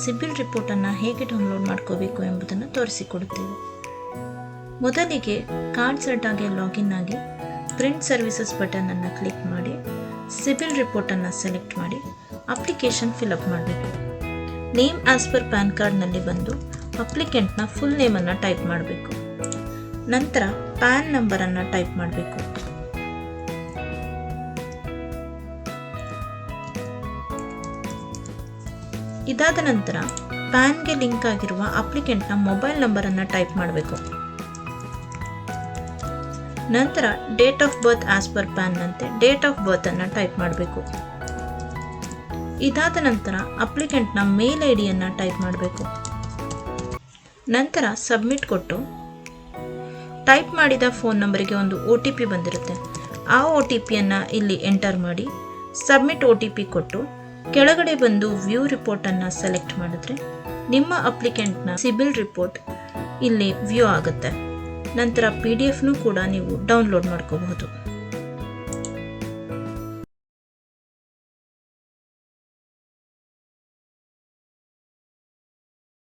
ಸಿಬಿಲ್ ರಿಪೋರ್ಟನ್ನು ಹೇಗೆ ಡೌನ್ಲೋಡ್ ಮಾಡ್ಕೋಬೇಕು ಎಂಬುದನ್ನು ತೋರಿಸಿಕೊಡುತ್ತೇವೆ. ಮೊದಲಿಗೆ ಕಾರ್ಡ್ಸ್ ಅಡ್ಡಾಗೆ ಲಾಗಿನ್ ಆಗಿ ಪ್ರಿಂಟ್ ಸರ್ವಿಸಸ್ ಬಟನನ್ನು ಕ್ಲಿಕ್ ಮಾಡಿ ಸಿಬಿಲ್ ರಿಪೋರ್ಟನ್ನು ಸೆಲೆಕ್ಟ್ ಮಾಡಿ ಅಪ್ಲಿಕೇಶನ್ ಫಿಲಪ್ ಮಾಡಬೇಕು. ನೇಮ್ ಆಸ್ ಪರ್ ಪ್ಯಾನ್ ಕಾರ್ಡ್ನಲ್ಲಿ ಬಂದು ಅಪ್ಲಿಕೆಂಟ್ನ ಫುಲ್ ನೇಮನ್ನು ಟೈಪ್ ಮಾಡಬೇಕು. ನಂತರ ಪ್ಯಾನ್ ನಂಬರನ್ನು ಟೈಪ್ ಮಾಡಬೇಕು. ಇದಾದ ನಂತರ ಪ್ಯಾನ್ಗೆ ಲಿಂಕ್ ಆಗಿರುವ ಅಪ್ಲಿಕೆಂಟ್ನ ಮೊಬೈಲ್ ನಂಬರನ್ನು ಟೈಪ್ ಮಾಡಬೇಕು. ನಂತರ date of birth as per ಪ್ಯಾನ್ನಂತೆ ಡೇಟ್ ಆಫ್ ಬರ್ತ್ ಅನ್ನು ಟೈಪ್ ಮಾಡಬೇಕು. ಇದಾದ ನಂತರ ಅಪ್ಲಿಕೆಂಟ್ನ ಮೇಲ್ ಐಡಿಯನ್ನು ಟೈಪ್ ಮಾಡಬೇಕು. ನಂತರ ಸಬ್ಮಿಟ್ ಕೊಟ್ಟು ಟೈಪ್ ಮಾಡಿದ ಫೋನ್ ನಂಬರಿಗೆ ಒಂದು OTP ಬಂದಿರುತ್ತೆ. ಆ OTPಯನ್ನು ಇಲ್ಲಿ ಎಂಟರ್ ಮಾಡಿ ಸಬ್ಮಿಟ್ OTP ಕೊಟ್ಟು ಕೆಳಗಡೆ ಬಂದು ವ್ಯೂ ರಿಪೋರ್ಟನ್ನು ಸೆಲೆಕ್ಟ್ ಮಾಡಿದ್ರೆ ನಿಮ್ಮ ಅಪ್ಲಿಕೆಂಟ್ನ ಸಿಬಿಲ್ ರಿಪೋರ್ಟ್ ಇಲ್ಲಿ ವ್ಯೂ ಆಗುತ್ತೆ. ನಂತರ PDF ಕೂಡ ನೀವು ಡೌನ್ಲೋಡ್ ಮಾಡ್ಕೋಬಹುದು.